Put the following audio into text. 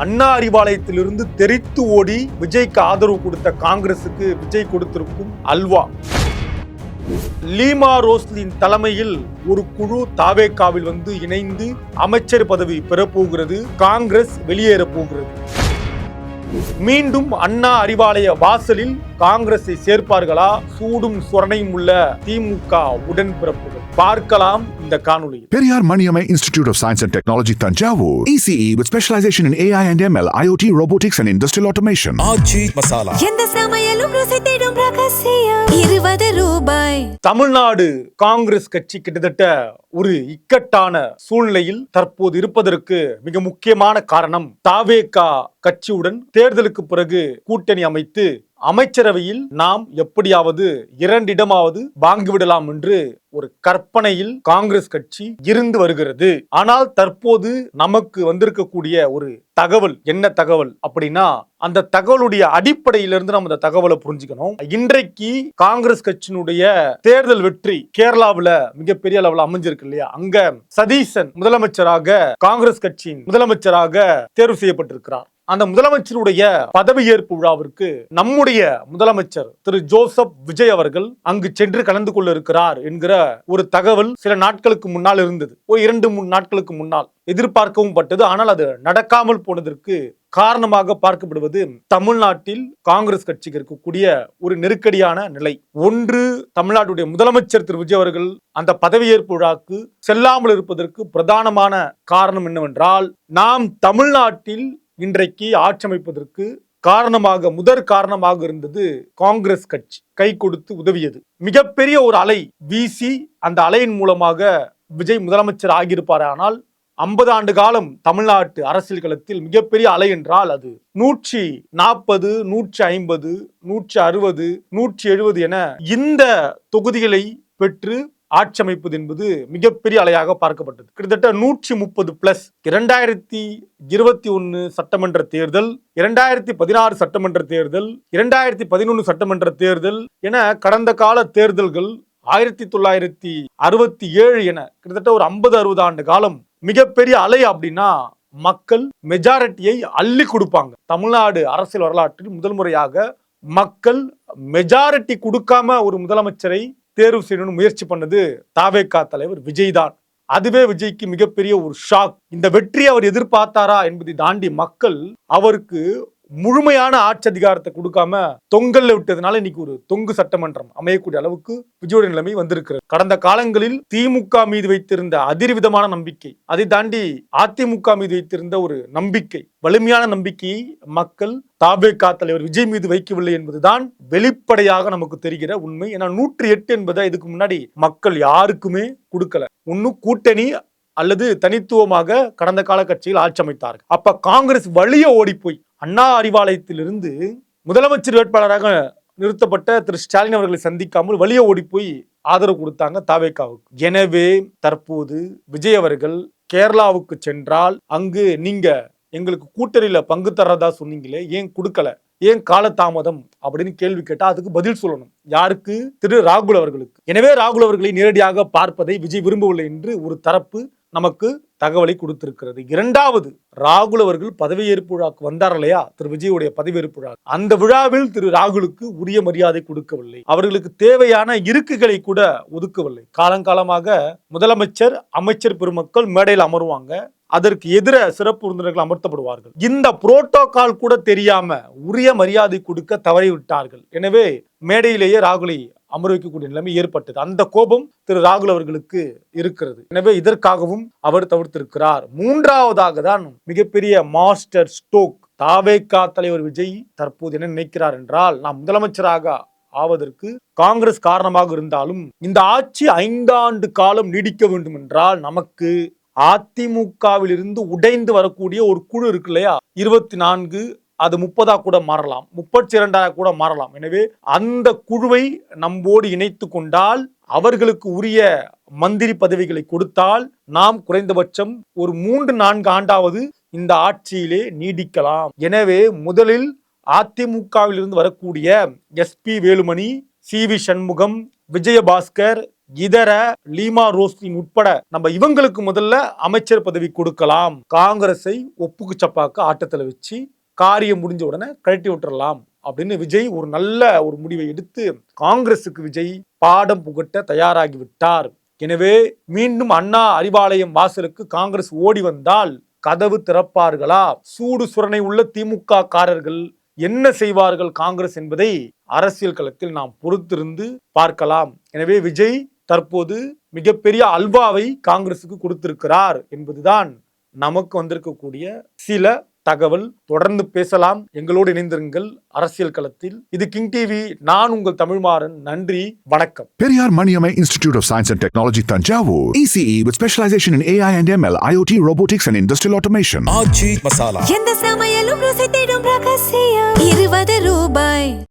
அண்ணா அறிவாலயத்திலிருந்து தெரித்து ஓடி விஜய்க்கு ஆதரவு கொடுத்த காங்கிரசுக்கு விஜய் கொடுத்திருக்கும் அல்வா. லீமா ரோஸ்லின் தலைமையில் ஒரு குழு தாவேகாவில் இணைந்து அமைச்சர் பதவி பெறப்போகிறது. காங்கிரஸ் வெளியேற போகிறது. மீண்டும் அண்ணா அறிவாலய வாசலில் காங்கிரஸை சேர்ப்பார்களா? சூடும் சுரணையும் உள்ள திமுக உடன்பிறப்புகள். பார்க்கலாம் இந்த காணொளியில். Periyar Maniamai Institute of Science and Technology, Tanjavur. ECE with specialization in AI and ML, IoT, robotics and industrial automation. ஆச்சி மசாலா. எந்த சமையலும் ருசி தேடும் ரகசியம். 20 ரூபாய். தமிழ்நாடு காங்கிரஸ் கட்சி கிட்டத்தட்ட ஒரு இக்கட்டான சூழ்நிலையில் தற்போது இருப்பதற்கு மிக முக்கியமான காரணம் தாவேகா கட்சியுடன் தேர்தலுக்கு பிறகு கூட்டணி அமைத்து அமைச்சரவையில் நாம் எப்படியாவது 2 இடமாவது வாங்கிவிடலாம் என்று ஒரு கற்பனையில் காங்கிரஸ் கட்சி இருந்து வருகிறது. ஆனால் தற்போது நமக்கு வந்திருக்கக்கூடிய ஒரு தகவல் என்ன தகவல் அப்படின்னா, அந்த தகவலுடைய அடிப்படையிலிருந்து நம்ம அந்த தகவலை புரிஞ்சுக்கணும். இன்றைக்கு காங்கிரஸ் கட்சியினுடைய தேர்தல் வெற்றி கேரளாவில் மிகப்பெரிய அளவில் அமைஞ்சிருக்கு இல்லையா? அங்க சதீசன் முதலமைச்சராக காங்கிரஸ் கட்சியின் முதலமைச்சராக தேர்வு செய்யப்பட்டிருக்கிறார். அந்த முதலமைச்சருடைய பதவியேற்பு விழாவிற்கு நம்முடைய முதலமைச்சர் திரு ஜோசப் விஜய் அவர்கள் அங்கு சென்று கலந்து கொள்ள இருக்கிறார் என்கிற ஒரு தகவல் சில நாட்களுக்கு முன்னால் இருந்தது. ஒரு 2-3 நாட்களுக்கு முன்னால் எதிர்பார்க்கவும் பட்டது. ஆனால் அது நடக்காமல் போனதற்கு காரணமாக பார்க்கப்படுவது தமிழ்நாட்டில் காங்கிரஸ் கட்சிக்கு இருக்கக்கூடிய ஒரு நெருக்கடியான நிலை. ஒன்று, தமிழ்நாட்டுடைய முதலமைச்சர் திரு விஜய் அவர்கள் அந்த பதவியேற்பு விழாக்கு செல்லாமல் இருப்பதற்கு பிரதானமான காரணம் என்னவென்றால், நாம் தமிழ்நாட்டில் இன்றைக்கு ஆட்சி அமைப்பதற்கு முதற் காரணமாக இருந்தது காங்கிரஸ் கட்சி கை கொடுத்து உதவியது. மிகப்பெரிய ஒரு அலை வீசி அந்த அலையின் மூலமாக விஜய் முதலமைச்சர் ஆகியிருப்பார். ஆனால் 50 ஆண்டு காலம் தமிழ்நாட்டு அரசியல் களத்தில் மிகப்பெரிய அலை என்றால் அது 140, 150, 160, 170 என இந்த தொகுதிகளை பெற்று ஆட்சி அமைப்பது என்பது மிகப்பெரிய அலையாக பார்க்கப்பட்டது. கிட்டத்தட்ட 130+. 2021 சட்டமன்ற தேர்தல், 2016 சட்டமன்ற தேர்தல், 2011 சட்டமன்ற தேர்தல் என கடந்த கால தேர்தல்கள் 1967 என கிட்டத்தட்ட ஒரு 50-60 ஆண்டு காலம் மிகப்பெரிய அலை. அப்படின்னா மக்கள் மெஜாரிட்டியை அள்ளி கொடுப்பாங்க. தமிழ்நாடு அரசியல் வரலாற்றில் முதல் முறையாக மக்கள் மெஜாரிட்டி கொடுக்காம ஒரு முதலமைச்சரை தேர்வு செய்யணும்னு முயற்சி பண்ணது தாவேகா தலைவர் விஜய் தான். அதுவே விஜய்க்கு மிகப்பெரிய ஒரு ஷாக். இந்த வெற்றி அவர் எதிர்பார்த்தாரா என்பதை தாண்டி மக்கள் அவருக்கு முழுமையான ஆட்சி அதிகாரத்தை கொடுக்காம தொங்கல்ல விட்டதுனால இன்னைக்கு ஒரு தொங்கு சட்டமன்றம் அமையக்கூடிய அளவுக்கு விஜயோட நிலைமை வந்திருக்கிறது. கடந்த காலங்களில் திமுக மீது வைத்திருந்த அதிர்விதமான நம்பிக்கை, அதை தாண்டி அதிமுக மீது வைத்திருந்த ஒரு நம்பிக்கை, வலிமையான நம்பிக்கையை மக்கள் தாவேகா தலைவர் விஜய் மீது வைக்கவில்லை என்பதுதான் வெளிப்படையாக நமக்கு தெரிகிற உண்மை. ஏன்னா 108 என்பதை இதுக்கு முன்னாடி மக்கள் யாருக்குமே கொடுக்கல. ஒன்னும் கூட்டணி அல்லது தனித்துவமாக கடந்த கால கட்சியில் ஆட்சி அமைத்தார்கள். அப்ப காங்கிரஸ் வழிய ஓடி போய் அண்ணா அறிவாலயத்திலிருந்து முதலமைச்சர் வேட்பாளராக நிறுத்தப்பட்ட திரு ஸ்டாலின் அவர்களை சந்திக்காமல் வழிய ஓடி போய் ஆதரவு கொடுத்தாங்க தாவேகாவுக்கு. எனவே தற்போது விஜய் அவர்கள் கேரளாவுக்கு சென்றால் அங்கு நீங்க எங்களுக்கு கூட்டணியில பங்கு தர்றதா சொன்னீங்களே, ஏன் கொடுக்கல, ஏன் காலதாமதம் அப்படின்னு கேள்வி கேட்டா அதுக்கு பதில் சொல்லணும். யாருக்கு? திரு ராகுல் அவர்களுக்கு. எனவே ராகுல் அவர்களை நேரடியாக பார்ப்பதை விஜய் விரும்பவில்லை என்று ஒரு தரப்பு நமக்கு தகவலை கொடுத்திருக்கிறது. இரண்டாவது, ராகுல் அவர்கள் பதவியேற்பு விழாக்கு வந்தார் இல்லையா, திரு விஜயுடைய பதவியேற்பு விழா, அந்த விழாவில் திரு ராகுலுக்கு உரிய மரியாதை கொடுக்கவில்லை. அவர்களுக்கு தேவையான இருக்கைகளை கூட ஒதுக்கவில்லை. காலங்காலமாக முதலமைச்சர் அமைச்சர் பெருமக்கள் மேடையில் அமருவாங்க, அதற்கு எதிர சிறப்பு விருந்தினர்கள் அமர்த்தப்படுவார்கள். இந்த புரோட்டோகால் கூட தெரியாம உரிய மரியாதை கொடுக்க தவறிவிட்டார்கள். எனவே மேடையிலேயே ராகுலை அமர வைக்கக்கூடிய நிலைமை ஏற்பட்டது. அந்த கோபம் திரு ராகுல் அவர்களுக்கு இருக்கிறது. எனவே இதற்காகவும் அவர் தவிர்த்திருக்கிறார். மூன்றாவதாக தான் மிகப்பெரிய மாஸ்டர் ஸ்டோக். தாவேகா தலைவர் விஜய் தற்போது என்ன நினைக்கிறார் என்றால், நாம் முதலமைச்சராக ஆவதற்கு காங்கிரஸ் காரணமாக இருந்தாலும் இந்த ஆட்சி 5 ஆண்டு காலம் நீடிக்க வேண்டும் என்றால் நமக்கு அதிமுகவில் இருந்து உடைந்து வரக்கூடிய ஒரு குழு இருக்கு இல்லையா, 24, அது 30 கூட மாறலாம், 32 கூட மாறலாம். எனவே அந்த குழுவை நம்மோடு இணைத்து கொண்டால், அவர்களுக்கு உரிய மந்திரி பதவிகளை கொடுத்தால் நாம் குறைந்தபட்சம் ஒரு 3-4 ஆண்டாவது இந்த ஆட்சியிலே நீடிக்கலாம். எனவே முதலில் அதிமுகவில் இருந்து வரக்கூடிய SP வேலுமணி, CV சண்முகம், விஜயபாஸ்கர், இதர லீமா ரோஸ்லின் உட்பட நம்ம இவங்களுக்கு முதல்ல அமைச்சர் பதவி கொடுக்கலாம், காங்கிரஸை ஒப்புக்கு சப்பாக்க ஆட்டத்துல வச்சு காரியம் முடிஞ்ச உடனே கழட்டி விட்டுறலாம் அப்படின்னு விஜய் ஒரு நல்ல ஒரு முடிவை எடுத்து காங்கிரசுக்கு விஜய் பாடம் புகட்ட தயாராகி விட்டார். எனவே மீண்டும் அண்ணா அறிவாலயம் வாசலுக்கு காங்கிரஸ் ஓடி வந்தால் கதவு திறப்பார்களா? சூடு சுரணை உள்ள திமுக காரர்கள் என்ன செய்வார்கள் காங்கிரஸ் என்பதை அரசியல் களத்தில் நாம் பொறுத்திருந்து பார்க்கலாம். எனவே விஜய் தற்போது மிகப்பெரிய அல்வாவை காங்கிரசுக்கு கொடுத்திருக்கிறார் என்பதுதான் நமக்கு வந்திருக்கக்கூடிய சில தகவல். தொடர்ந்து பேசலாம், எங்களோடு இணைந்திருங்கள் அரசியல் களத்தில். இது கிங் டிவி, நான் உங்கள் தமிழ்மாறன். நன்றி, வணக்கம். Periyar Maniamai Institute of Science and Technology, Tanjavur. ECE with specialization in AI and ML, IoT, robotics and industrial automation. ஆச்சி மசாலா. எந்த சமையலும் ருசி தேடும் ரகசியம் 20 ரூபாய்.